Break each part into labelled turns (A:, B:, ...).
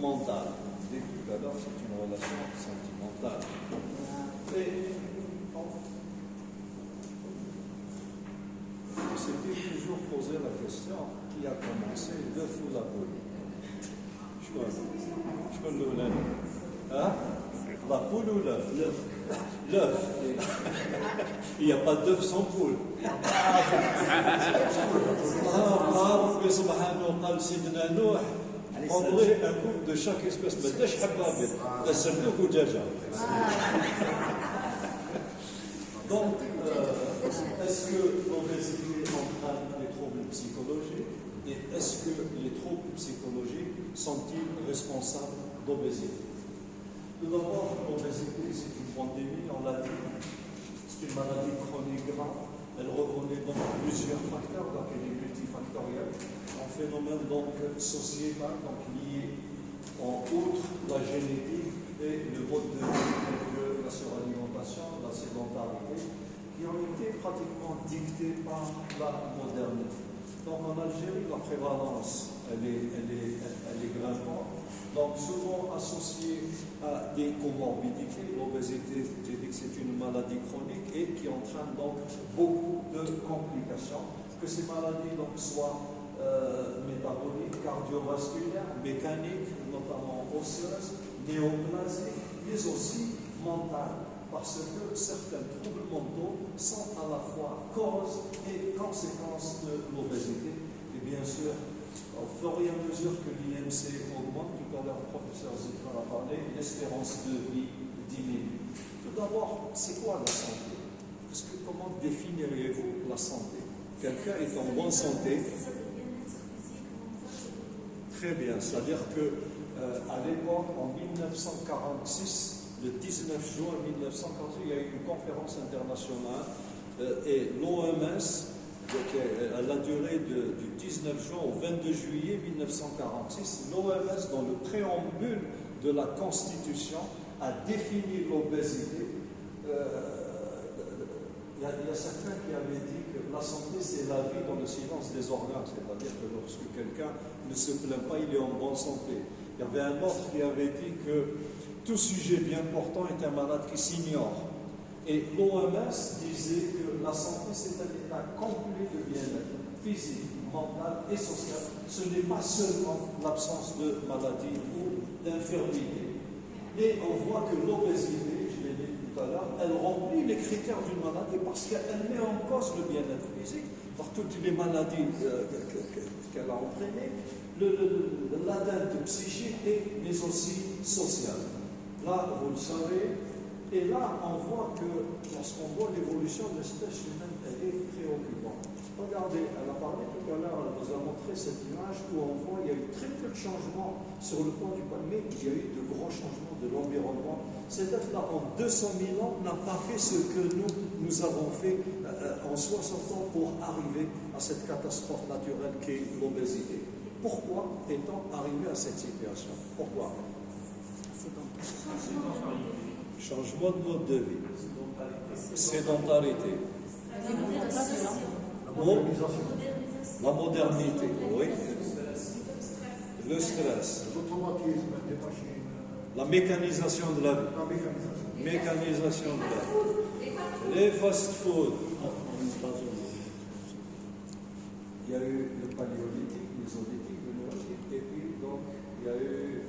A: mentale. Dès tout à l'heure, c'est une relation sentimentale. Et on s'était toujours posé la question qui a commencé, l'œuf ou la poule? Je connais le lait. Hein? La poule ou l'œuf? L'œuf. Il n'y a pas d'œuf sans poule. ربي سبحانه قال سيدنا نوح prendrez un couple de chaque espèce. ما داش حبابل السردوك ودجاجة. Donc, est-ce que l'obésité entraîne des troubles psychologiques et est-ce que les troubles psychologiques sont-ils responsables d'obésité? Tout d'abord, l'obésité, c'est une pandémie, on l'a dit, c'est une maladie chronique grave. Elle reconnaît donc plusieurs facteurs, donc elle est multifactorielle, un phénomène donc sociétal, donc lié en outre la génétique et le mode de vie, la suralimentation, la sédentarité, qui ont été pratiquement dictés par la modernité. Donc en Algérie, la prévalence, elle est grimpante, donc souvent associée à des comorbidités. L'obésité, j'ai dit que c'est une maladie chronique et qui entraîne donc beaucoup de complications, que ces maladies donc soient métaboliques, cardiovasculaires, mécaniques, notamment osseuses, néoplasiques, mais aussi mentales, parce que certains troubles mentaux sont à la fois cause et conséquence de l'obésité. Et bien sûr, au fur et à mesure que l'IMC augmente, tout à l'heure le professeur Zikra a parlé, l'espérance de vie diminue. Tout d'abord, c'est quoi la santé? Comment définiriez-vous la santé? Quelqu'un est en bonne santé. Très bien, c'est-à-dire qu'à l'époque, en 1946, le 19 juin 1946, il y a eu une conférence internationale et l'OMS, à la durée du 19 juin au 22 juillet 1946, l'OMS, dans le préambule de la Constitution, a défini l'obésité. Il y a certains qui avaient dit que la santé, c'est la vie dans le silence des organes, c'est-à-dire que lorsque quelqu'un ne se plaint pas, il est en bonne santé. Il y avait un autre qui avait dit que tout sujet bien portant est un malade qui s'ignore. Et l'OMS disait que la santé, c'est un état complet de bien-être physique, mental et social. Ce n'est pas seulement l'absence de maladie ou d'infirmité. Et on voit que l'obésité, je l'ai dit tout à l'heure, elle remplit les critères d'une maladie parce qu'elle met en cause le bien-être physique par toutes les maladies qu'elle a entraînées, l'atteinte psychique mais aussi sociale. Là, vous le savez, et là, on voit que, lorsqu'on voit l'évolution de l'espèce humaine, elle est préoccupante. Regardez, elle a parlé tout à l'heure, elle nous a montré cette image où on voit qu'il y a eu très peu de changements sur le plan du palmier, il y a eu de gros changements de l'environnement. Cet être-là, en 200 000 ans, n'a pas fait ce que nous avons fait en 60 ans pour arriver à cette catastrophe naturelle qu'est l'obésité. Pourquoi est-on arrivé à cette situation? Pourquoi? Changement de mode de vie, sédentarité, la modernité, oui, le stress, la mécanisation de la vie, les fast-food. Il y a eu le paléolithique, le mésolithique, le néolithique, et puis donc il y a eu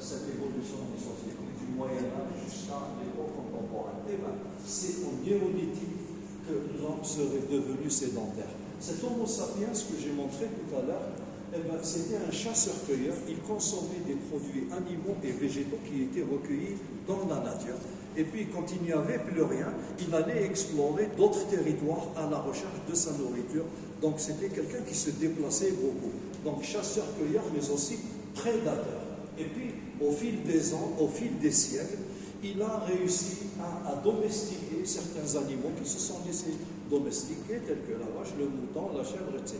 A: cette évolution des sociétés du Moyen-Âge jusqu'à l'époque contemporaine. Et bien, c'est au néolithique que l'homme serait devenu sédentaire. Cet Homo sapiens que j'ai montré tout à l'heure, eh ben, c'était un chasseur-cueilleur. Il consommait des produits animaux et végétaux qui étaient recueillis dans la nature. Et puis, quand il n'y avait plus rien, il allait explorer d'autres territoires à la recherche de sa nourriture. Donc, c'était quelqu'un qui se déplaçait beaucoup. Donc, chasseur-cueilleur, mais aussi prédateur. Et puis, au fil des ans, au fil des siècles, il a réussi à domestiquer certains animaux qui se sont laissés domestiquer, tels que la vache, le mouton, la chèvre, etc.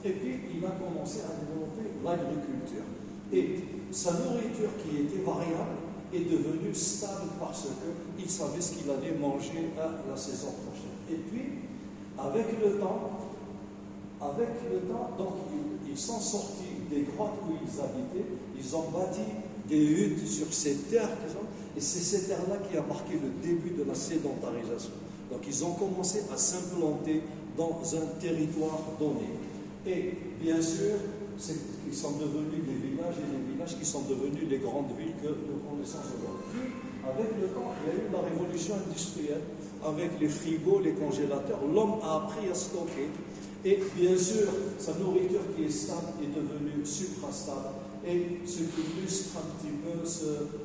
A: Et puis, il a commencé à développer l'agriculture. Et sa nourriture, qui était variable, est devenue stable parce qu'il savait ce qu'il allait manger à la saison prochaine. Et puis, avec le temps, donc, ils sont sortis des grottes où ils habitaient, ils ont bâti des huttes sur ces terres, et c'est ces terres-là qui a marqué le début de la sédentarisation. Donc ils ont commencé à s'implanter dans un territoire donné. Et bien sûr, ils sont devenus des villages, et les villages qui sont devenus les grandes villes que nous connaissons aujourd'hui. Avec le temps, il y a eu la révolution industrielle, avec les frigos, les congélateurs, l'homme a appris à stocker. Et bien sûr, sa nourriture qui est stable est devenue suprastable. Et ce qui illustre un petit peu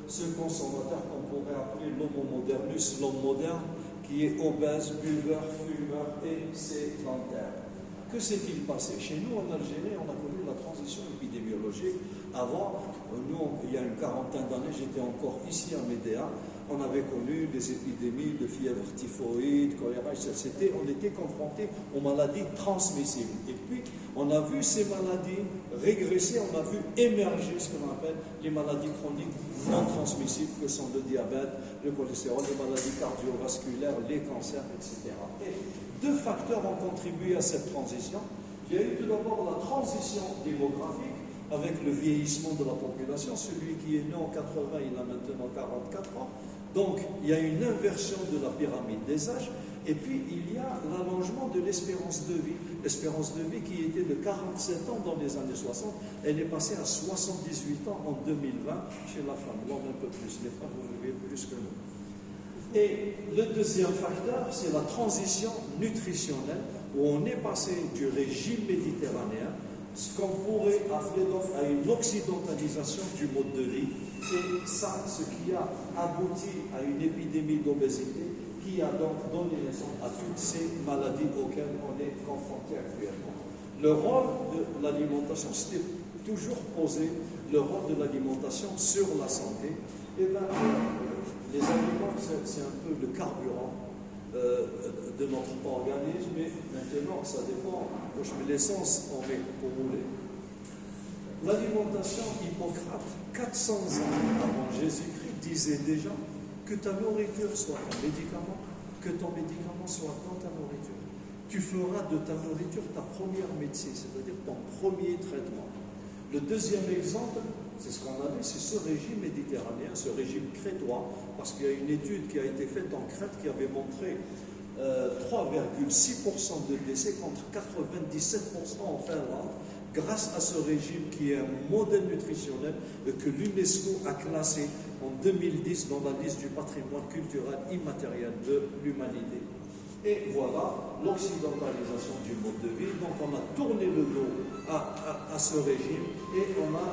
A: ce consommateur qu'on pourrait appeler l'homo modernus, l'homme moderne, qui est obèse, buveur, fumeur et sédentaire. Que s'est-il passé? Chez nous, en Algérie, on a connu la transition épidémiologique. Avant, nous, il y a une quarantaine d'années, j'étais encore ici à Médéa, on avait connu des épidémies de fièvre typhoïde, choléra, etc. On était confrontés aux maladies transmissibles. Et puis, on a vu ces maladies régresser, on a vu émerger ce qu'on appelle les maladies chroniques non transmissibles, que sont le diabète, le cholestérol, les maladies cardiovasculaires, les cancers, etc. Et deux facteurs ont contribué à cette transition. Il y a eu tout d'abord la transition démographique, avec le vieillissement de la population. Celui qui est né en 80, il a maintenant 44 ans. Donc, il y a une inversion de la pyramide des âges. Et puis, il y a l'allongement de l'espérance de vie. L'espérance de vie qui était de 47 ans dans les années 60, elle est passée à 78 ans en 2020 chez la femme. L'homme un peu plus, les femmes, vous vivez plus que nous. Et le deuxième facteur, c'est la transition nutritionnelle, où on est passé du régime méditerranéen, ce qu'on pourrait appeler donc à une occidentalisation du mode de vie. Et ça, ce qui a abouti à une épidémie d'obésité, qui a donc donné naissance à toutes ces maladies auxquelles on est confronté actuellement. Le rôle de l'alimentation, c'était toujours posé, le rôle de l'alimentation sur la santé. Et bien, les aliments, c'est un peu le carburant de notre organisme, mais maintenant, ça dépend. Quand je mets l'essence, on met pour rouler. L'alimentation, Hippocrate, 400 ans avant Jésus-Christ, disait déjà que ta nourriture soit ton médicament, que ton médicament soit dans ta nourriture. Tu feras de ta nourriture ta première médecine, c'est-à-dire ton premier traitement. Le deuxième exemple, c'est ce qu'on avait, c'est ce régime méditerranéen, ce régime crétois, parce qu'il y a une étude qui a été faite en Crète qui avait montré 3,6% de décès contre 97% en Finlande, grâce à ce régime qui est un modèle nutritionnel que l'UNESCO a classé en 2010 dans la liste du patrimoine culturel immatériel de l'humanité. Et voilà l'occidentalisation du mode de vie. Donc on a tourné le dos à ce régime et on a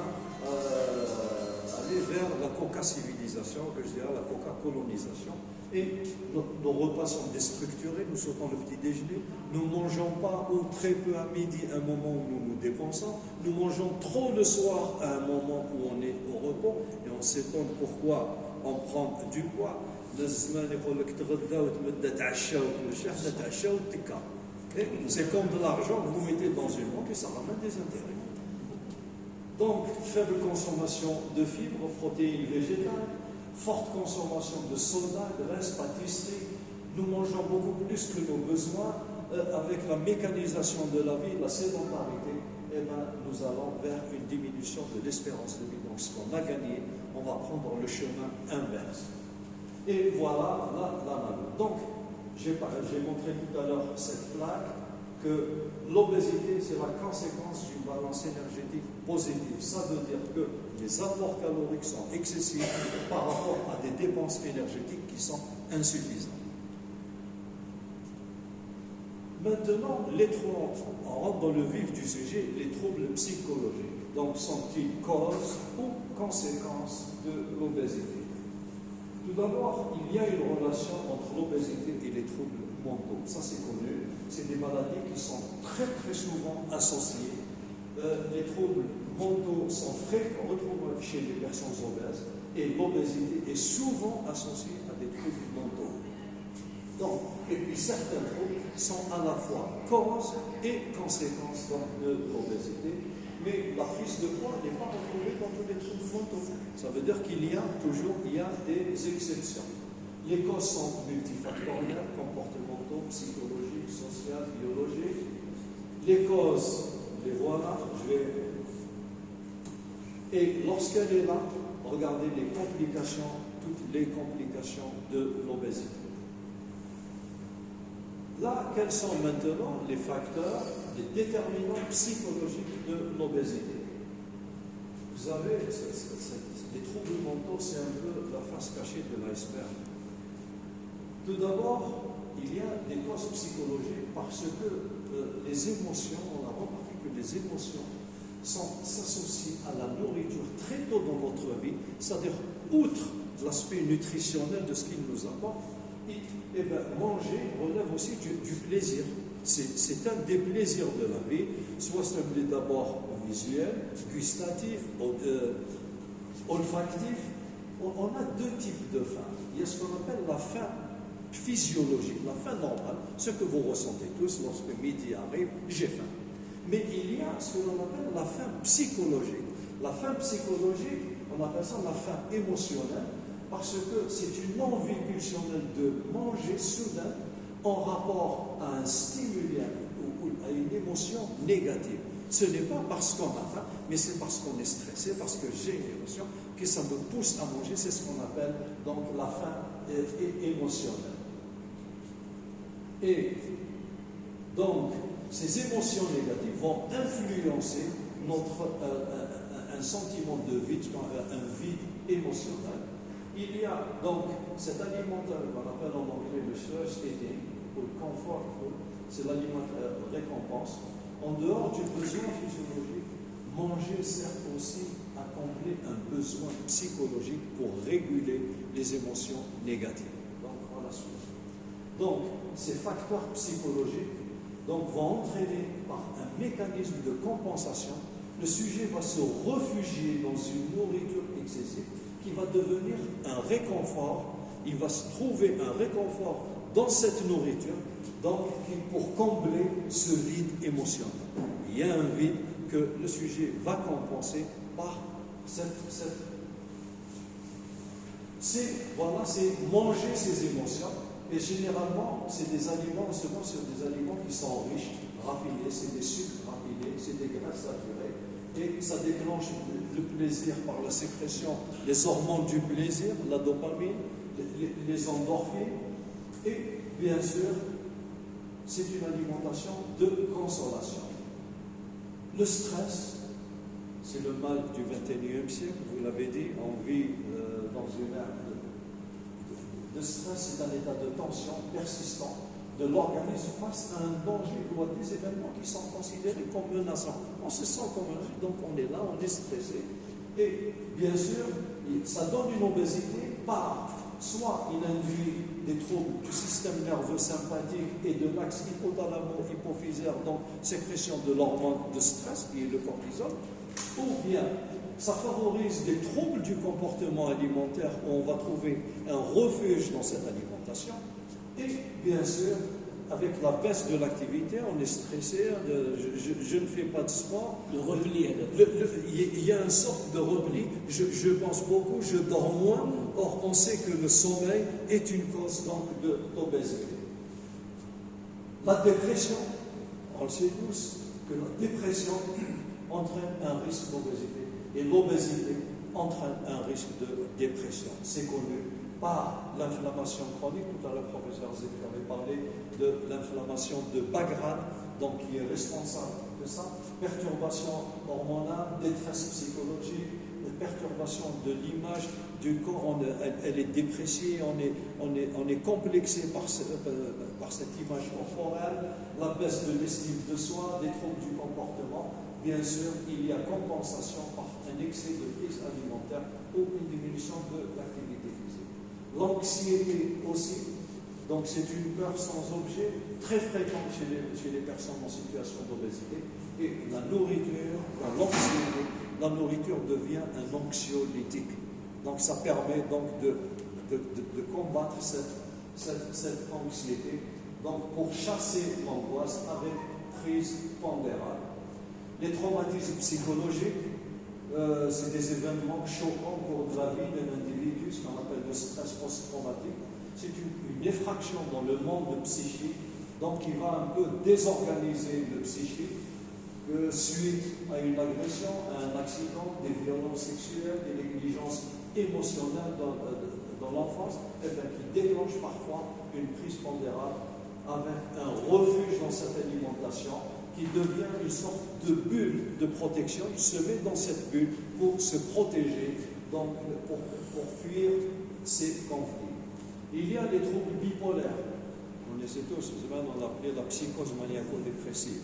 A: allé vers la coca-civilisation, que je dirais la coca-colonisation. Et nos repas sont déstructurés, nous sautons le petit déjeuner, nous ne mangeons pas ou très peu à midi, un moment où nous nous dépensons, nous mangeons trop le soir à un moment où on est au repos, et on s'étonne pourquoi on prend du poids. C'est comme de l'argent que vous mettez dans une banque et ça ramène des intérêts. Donc, faible consommation de fibres, protéines végétales, forte consommation de soda, graisse, pâtisserie. Nous mangeons beaucoup plus que nos besoins. Avec la mécanisation de la vie, la sédentarité, eh ben, nous allons vers une diminution de l'espérance de vie. Donc, ce qu'on a gagné, on va prendre le chemin inverse. Et voilà la maladie. Donc, j'ai montré tout à l'heure cette plaque que l'obésité, c'est la conséquence d'une balance énergétique positive. Ça veut dire que les apports caloriques sont excessifs par rapport à des dépenses énergétiques qui sont insuffisantes. Maintenant, on rentre dans le vif du sujet, les troubles psychologiques. Donc, sont-ils cause ou conséquence de l'obésité? Tout d'abord, il y a une relation entre l'obésité et les troubles mentaux. Ça, c'est connu. C'est des maladies qui sont très, très souvent associées. Les troubles mentaux sont fréquents, retrouvés chez les personnes obèses, et l'obésité est souvent associée à des troubles mentaux. Donc, et puis certains troubles sont à la fois cause et conséquence de l'obésité. Mais la prise de poids n'est pas retrouvée dans tous les troubles mentaux. Ça veut dire qu'il y a toujours des exceptions. Les causes sont multifactorielles, comportementaux, psychologiques, sociales, biologiques. Les causes, les voilà, je vais Et lorsqu'elle est là, regardez les complications, toutes les complications de l'obésité. Là, quels sont maintenant les facteurs, les déterminants psychologiques de l'obésité? Vous savez, les troubles mentaux, c'est un peu la face cachée de l'iceberg. Tout d'abord, il y a des causes psychologiques parce que les émotions, on a remarqué que les émotions s'associent à la nourriture très tôt dans notre vie, c'est-à-dire outre l'aspect nutritionnel de ce qu'il nous apporte, et bien, manger relève aussi du plaisir. C'est un des plaisirs de la vie, soit c'est d'abord visuel, gustatif, olfactif. On a deux types de faim. Il y a ce qu'on appelle la faim physiologique, la faim normale, ce que vous ressentez tous lorsque midi arrive, j'ai faim. Mais il y a ce que l'on appelle la faim psychologique. La faim psychologique, on appelle ça la faim émotionnelle, parce que c'est une envie pulsionnelle de manger soudain en rapport à un stimuli ou à une émotion négative. Ce n'est pas parce qu'on a faim, mais c'est parce qu'on est stressé, parce que j'ai une émotion, que ça me pousse à manger. C'est ce qu'on appelle donc la faim émotionnelle. Et donc, ces émotions négatives vont influencer un sentiment de vide, un vide émotionnel. Il y a donc cet alimentaire qu'on appelle en anglais le thirst eating, ou le comfort food, c'est l'aliment récompense. En dehors du besoin physiologique, manger sert aussi à combler un besoin psychologique pour réguler les émotions négatives. Donc, voilà. Donc, ces facteurs psychologiques vont entraîner par un mécanisme de compensation, le sujet va se réfugier dans une nourriture excessive qui va devenir un réconfort. Il va se trouver un réconfort dans cette nourriture, donc pour combler ce vide émotionnel. Il y a un vide que le sujet va compenser par c'est manger ses émotions. Et généralement, c'est des aliments, souvent c'est des aliments qui sont riches, raffinés, c'est des sucres raffinés, c'est des graisses saturées, et ça déclenche le plaisir par la sécrétion, les hormones du plaisir, la dopamine, les endorphines, et bien sûr, c'est une alimentation de consolation. Le stress, c'est le mal du XXIe siècle, vous l'avez dit, on vit dans une ère de stress, c'est un état de tension persistant de l'organisme face à un danger ou à des événements qui sont considérés comme menaçants. On se sent comme menacé, donc on est là, on est stressé. Et bien sûr, ça donne une obésité par soit il induit des troubles du système nerveux sympathique et de l'axe hypothalamo-hypophysaire, donc sécrétion de l'hormone de stress qui est le cortisol, ou bien ça favorise des troubles du comportement alimentaire où on va trouver un refuge dans cette alimentation. Et bien sûr, avec la baisse de l'activité, on est stressé, je ne fais pas de sport.
B: Le repli.
A: Il y a une sorte de repli. Je pense beaucoup, je dors moins. Or, on sait que le sommeil est une cause donc d'obésité. La dépression, on le sait tous, que la dépression entraîne un risque d'obésité. Et l'obésité entraîne un risque de dépression. C'est connu par l'inflammation chronique. Tout à l'heure, le professeur Zeki avait parlé de l'inflammation de bas grade, donc qui est responsable de ça. Perturbation hormonale, détresse psychologique, perturbation de l'image du corps, elle est dépréciée, on est complexé par cette image corporelle, la baisse de l'estime de soi, des troubles du comportement. Bien sûr, il y a compensation par un excès de prise alimentaire ou une diminution de l'activité physique. L'anxiété aussi, donc c'est une peur sans objet très fréquente chez les personnes en situation d'obésité. Et la nourriture, l'anxiété, la nourriture devient un anxiolytique. Donc ça permet donc de combattre cette anxiété, donc pour chasser l'angoisse avec prise pondérale. Les traumatismes psychologiques, c'est des événements choquants pour la vie d'un individu, ce qu'on appelle le stress post-traumatique. C'est une effraction dans le monde psychique, donc qui va un peu désorganiser le psychique. que suite à une agression, à un accident, des violences sexuelles, des négligences émotionnelles dans l'enfance, qui déclenchent parfois une prise pondérale avec un refuge dans cette alimentation qui devient une sorte de bulle de protection. Il se met dans cette bulle pour se protéger, donc pour fuir ces conflits. Il y a les troubles bipolaires. On essaie tous, on appelait la psychose maniaco-dépressive.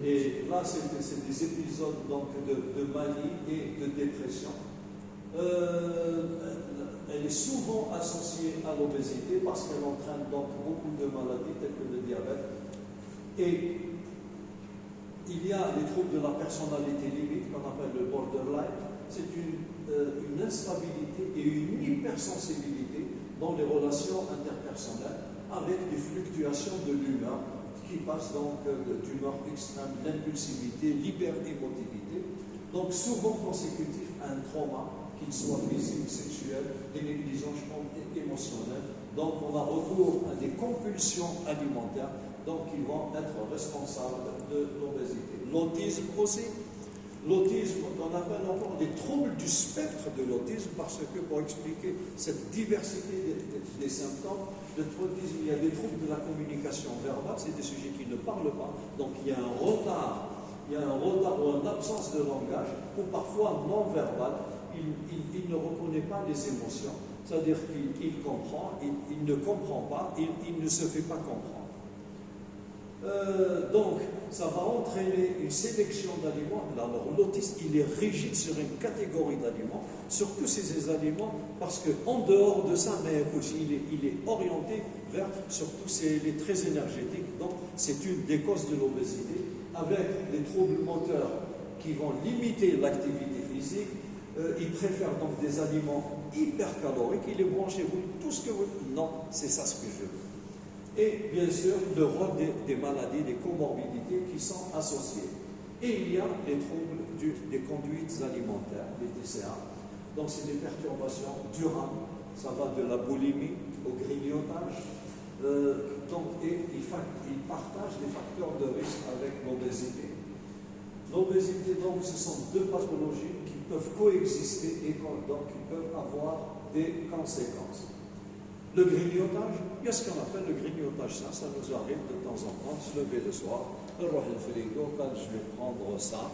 A: Et là, c'est des épisodes donc, de manie et de dépression. Elle est souvent associée à l'obésité parce qu'elle entraîne donc beaucoup de maladies telles que le diabète. Et il y a les troubles de la personnalité limite qu'on appelle le borderline. C'est une instabilité et une hypersensibilité dans les relations interpersonnelles avec des fluctuations de l'humeur qui passent donc d'humeur extrême, l'impulsivité, l'hyperémotivité, donc souvent consécutif à un trauma, qu'il soit physique, sexuel, des négligences émotionnelles. Donc on a recours à des compulsions alimentaires, donc qui vont être responsables de l'obésité. L'autisme aussi. L'autisme, on appelle encore des troubles du spectre de l'autisme, parce que pour expliquer cette diversité des symptômes de l'autisme, il y a des troubles de la communication verbale, c'est des sujets qui ne parlent pas, donc il y a un retard ou une absence de langage, ou parfois non verbal, il ne reconnaît pas les émotions, c'est-à-dire qu'il comprend, il ne comprend pas, il ne se fait pas comprendre. Donc, ça va entraîner une sélection d'aliments. Alors, l'autisme, il est rigide sur une catégorie d'aliments, surtout ces aliments, parce qu'en dehors de ça, mais aussi, il est orienté vers, surtout, il est très énergétique. Donc, c'est une des causes de l'obésité, avec des troubles moteurs qui vont limiter l'activité physique. Il préfère donc des aliments hypercaloriques. Il est branché, vous, tout ce que vous... Non, c'est ça ce que je veux. Et bien sûr, le rôle des maladies, des comorbidités qui sont associées. Et il y a les troubles des conduites alimentaires, les TCA. Donc, c'est des perturbations durables. Ça va de la boulimie au grignotage. Et il partage des facteurs de risque avec l'obésité. L'obésité, donc, ce sont deux pathologies qui peuvent coexister et donc qui peuvent avoir des conséquences. Le grignotage, il y a ce qu'on appelle le grignotage sain, ça nous arrive de temps en temps, se lever le soir, le frigo, quand je vais prendre ça.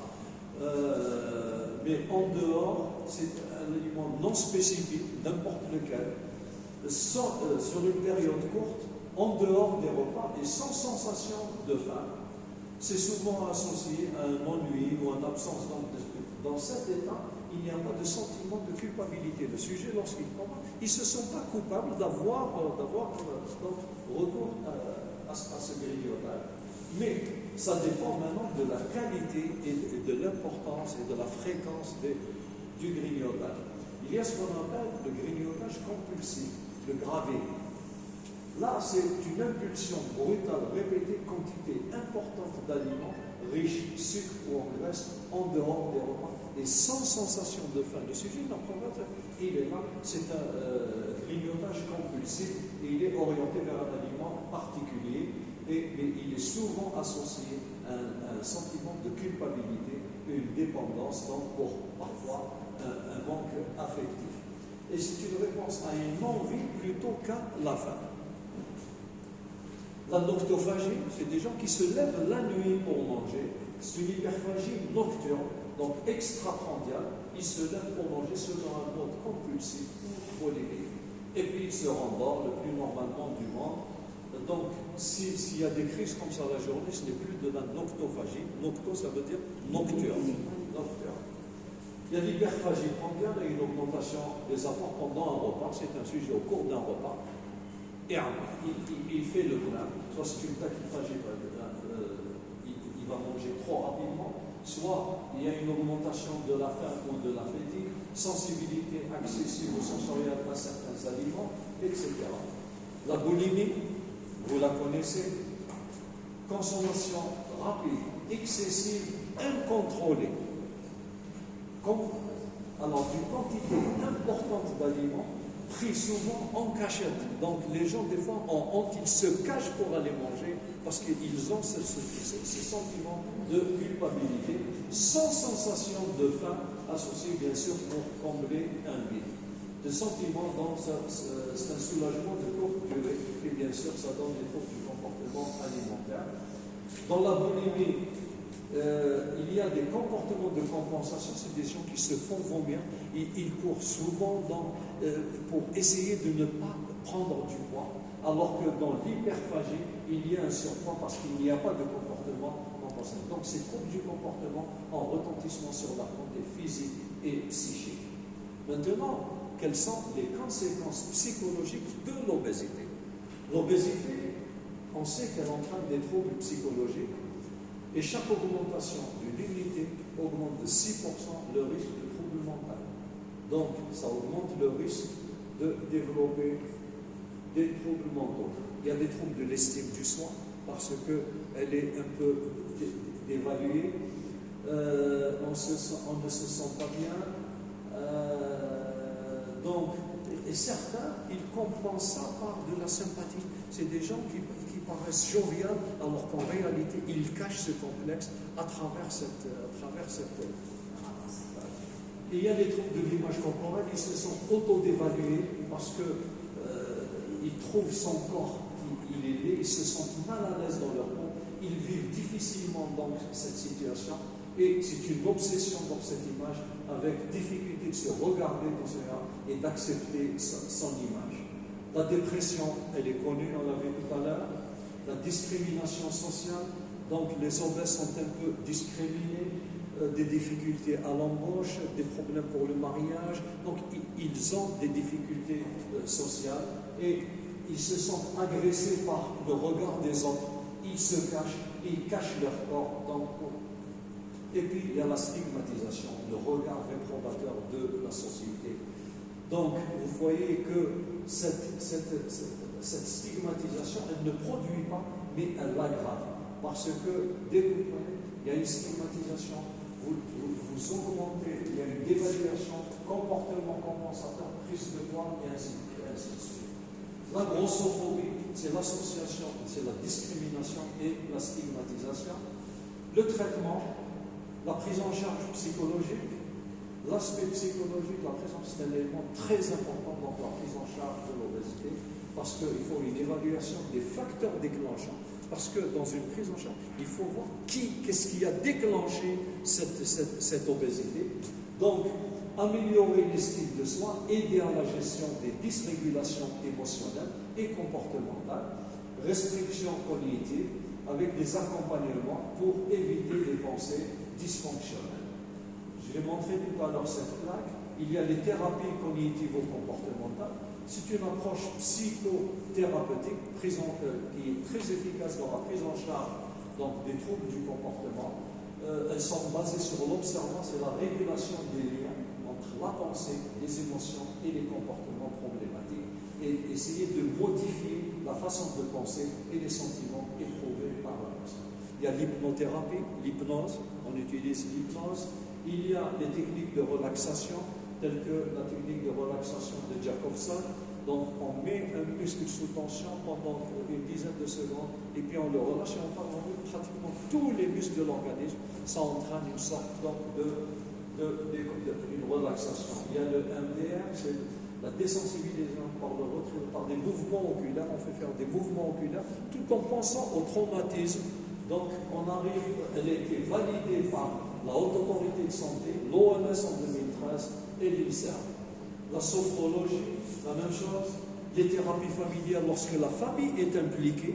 A: Mais en dehors, c'est un aliment non spécifique, n'importe lequel, sur une période courte, en dehors des repas et sans sensation de faim. C'est souvent associé à un ennui ou à une absence dans cet état. Il n'y a pas de sentiment de culpabilité. Le sujet, lorsqu'il commence, ils ne se sentent pas coupables d'avoir recours à ce grignotage. Mais ça dépend maintenant de la qualité et de l'importance et de la fréquence du grignotage. Il y a ce qu'on appelle le grignotage compulsif, le gravé. Là, c'est une impulsion brutale, répétée, quantité importante d'aliments, riches, sucre ou en graisse, en dehors des repas, et sans sensation de faim. Le sujet d'un problème, il est là, c'est un grignotage compulsif, et il est orienté vers un aliment particulier, mais il est souvent associé à un sentiment de culpabilité, une dépendance, donc pour parfois un manque affectif. Et c'est une réponse à une envie plutôt qu'à la faim. La noctophagie, c'est des gens qui se lèvent la nuit pour manger. C'est une hyperphagie nocturne, donc extraprandiale. Ils se lèvent pour manger selon un mode compulsif ou polémique. Et puis ils se rendorment le plus normalement du monde. Donc, s'il y a des crises comme ça la journée, ce n'est plus de la noctophagie. Nocto, ça veut dire nocturne. Il y a l'hyperphagie prandiale et une augmentation des apports pendant un repas. C'est un sujet au cours d'un repas. Et il fait le plein, soit c'est une tachyphagie, il va manger trop rapidement, soit il y a une augmentation de la faim ou de l'appétit, sensibilité excessive ou sensorielle à certains aliments, etc. La boulimie, vous la connaissez, consommation rapide, excessive, incontrôlée. Alors, d'une quantité importante d'aliments, pris souvent en cachette. Donc les gens, des fois, en honte, ils se cachent pour aller manger parce qu'ils ont ce sentiment de culpabilité, sans sensation de faim, associé bien sûr pour combler un vide. Le sentiment, donc, c'est un soulagement de courte durée, et bien sûr, ça donne des troubles du comportement alimentaire. Dans la boulimie, il y a des comportements de compensation, c'est des gens qui se font vomir, ils courent souvent pour essayer de ne pas prendre du poids, alors que dans l'hyperphagie, il y a un surpoids parce qu'il n'y a pas de comportement compensation. Donc ces troubles du comportement ont retentissement sur la santé physique et psychique. Maintenant, quelles sont les conséquences psychologiques de l'obésité? L'obésité, on sait qu'elle entraîne des troubles psychologiques et chaque augmentation d'une unité augmente de 6% le risque de troubles mentaux. Donc, ça augmente le risque de développer des troubles mentaux. Il y a des troubles de l'estime du soi parce qu'elle est un peu dévaluée, on ne se sent pas bien. Donc, et certains, ils compensent ça par de la sympathie. C'est des gens qui paraissent joviales, alors qu'en réalité, ils cachent ce complexe à travers cette. Et il y a des troubles de l'image corporelle, ils se sont auto-dévalués parce qu'ils trouvent son corps, il est laid, ils se sentent mal à l'aise dans leur peau, ils vivent difficilement dans cette situation. Et c'est une obsession dans cette image, avec difficulté de se regarder dans cela et d'accepter son image. La dépression, elle est connue, on l'a vu tout à l'heure. La discrimination sociale, donc les obèses sont un peu discriminés, des difficultés à l'embauche, des problèmes pour le mariage. Donc ils ont des difficultés sociales et ils se sentent agressés par le regard des autres. Ils se cachent, ils cachent leur corps. Et puis, il y a la stigmatisation, le regard réprobateur de la société. Donc, vous voyez que cette stigmatisation, elle ne produit pas, mais elle l'aggrave. Parce que, dès que vous prenez, il y a une stigmatisation, vous augmentez, il y a une dévaluation, comportement compensateur, prise de poids, et ainsi de suite. La grossophobie, c'est l'association, c'est la discrimination et la stigmatisation. Le traitement, la prise en charge psychologique, l'aspect psychologique, la prise en charge, c'est un élément très important dans la prise en charge de l'obésité, parce qu'il faut une évaluation des facteurs déclenchants. Parce que dans une prise en charge, il faut voir qu'est-ce qui a déclenché cette obésité. Donc, améliorer l'estime de soi, aider à la gestion des dysrégulations émotionnelles et comportementales, restriction cognitive, avec des accompagnements pour éviter les pensées dysfonctionnelles. Je vais montrer tout à l'heure cette plaque. Il y a les thérapies cognitivo-comportementales. C'est une approche psychothérapeutique qui est très efficace dans la prise en charge donc, des troubles du comportement. Elles sont basées sur l'observance et la régulation des liens entre la pensée, les émotions et les comportements problématiques et essayer de modifier la façon de penser et les sentiments éprouvés par la personne. Il y a l'hypnothérapie, l'hypnose, on utilise l'hypnose. Il y a des techniques de relaxation, telles que la technique de relaxation de Jacobson. Donc on met un muscle sous tension pendant une dizaine de secondes et puis on le relâche et on parle pratiquement tous les muscles de l'organisme. Ça entraîne une sorte d'une relaxation. Il y a le MDR, c'est la désensibilisation par des mouvements oculaires. On fait faire des mouvements oculaires tout en pensant au traumatisme. Donc on arrive, elle a été validée par la Haute Autorité de Santé, l'OMS en 2013 et l'INSERM. La sophrologie, la même chose. Les thérapies familiales, lorsque la famille est impliquée.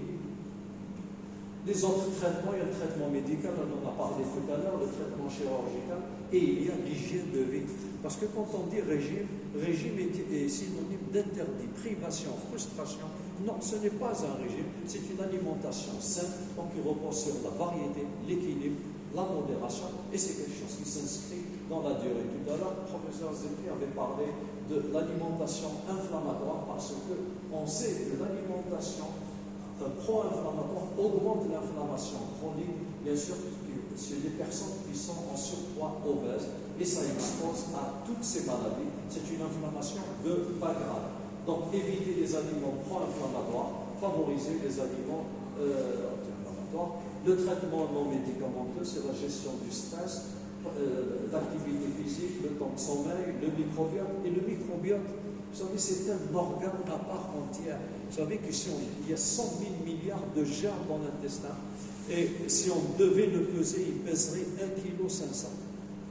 A: Les autres traitements, il y a le traitement médical, on en a parlé tout à l'heure, le traitement chirurgical, et il y a l'hygiène de vie. Parce que quand on dit régime, régime est synonyme d'interdit, privation, frustration. Non, ce n'est pas un régime, c'est une alimentation saine, donc qui repose sur la variété, l'équilibre, la modération, et c'est quelque chose qui s'inscrit dans la durée. Tout à l'heure, le professeur Zephyr avait parlé de l'alimentation inflammatoire, parce qu'on sait que l'alimentation pro-inflammatoire augmente l'inflammation chronique, bien sûr, chez les personnes qui sont en surpoids obèses, et ça expose à toutes ces maladies. C'est une inflammation de bas grade. Donc, éviter les aliments pro-inflammatoires, favoriser les aliments inflammatoire. Le traitement non médicamenteux, c'est la gestion du stress, l'activité physique, le temps de sommeil, le microbiote. Et le microbiote, vous savez, c'est un organe à part entière. Vous savez qu'ici, il y a 100 000 milliards de germes dans l'intestin. Et si on devait le peser, il pèserait 1,5 kg.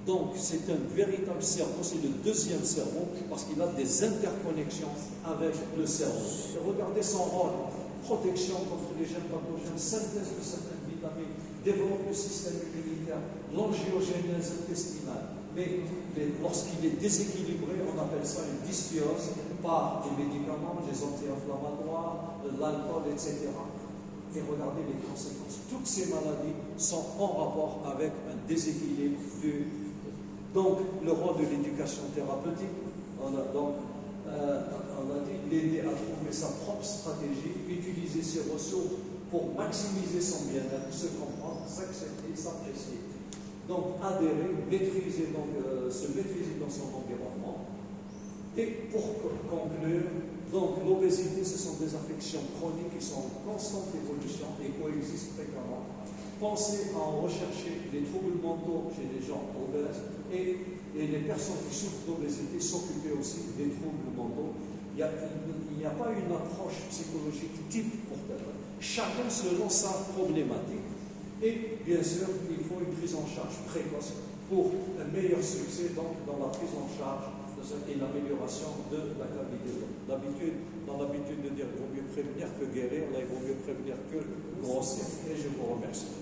A: Donc, c'est un véritable cerveau, c'est le deuxième cerveau, parce qu'il a des interconnexions avec le cerveau. Et regardez son rôle: protection contre les gènes pathogènes, synthèse de certaines vitamines, développe le système immunitaire, l'angiogénèse intestinale. Mais lorsqu'il est déséquilibré, on appelle ça une dysbiose par les médicaments, les anti-inflammatoires, l'alcool, etc. Et regardez les conséquences. Toutes ces maladies sont en rapport avec un déséquilibre du. Donc, le rôle de l'éducation thérapeutique, on a dit l'aider à trouver sa propre stratégie, utiliser ses ressources pour maximiser son bien-être, se comprendre, s'accepter, s'apprécier. Donc, adhérer, maîtriser, se maîtriser dans son environnement. Et pour conclure, donc l'obésité, ce sont des affections chroniques qui sont en constante évolution et coexistent fréquemment. Pensez à en rechercher des troubles mentaux chez les gens obèses et les personnes qui souffrent d'obésité s'occuper aussi des troubles mentaux. Il n'y a pas une approche psychologique type pour tel. Chacun selon sa problématique. Et bien sûr, il faut une prise en charge précoce pour un meilleur succès donc, dans la prise en charge et l'amélioration de la qualité de vie. Dans l'habitude de dire qu'il vaut mieux prévenir que guérir, là il vaut mieux prévenir que grossir. Et je vous remercie.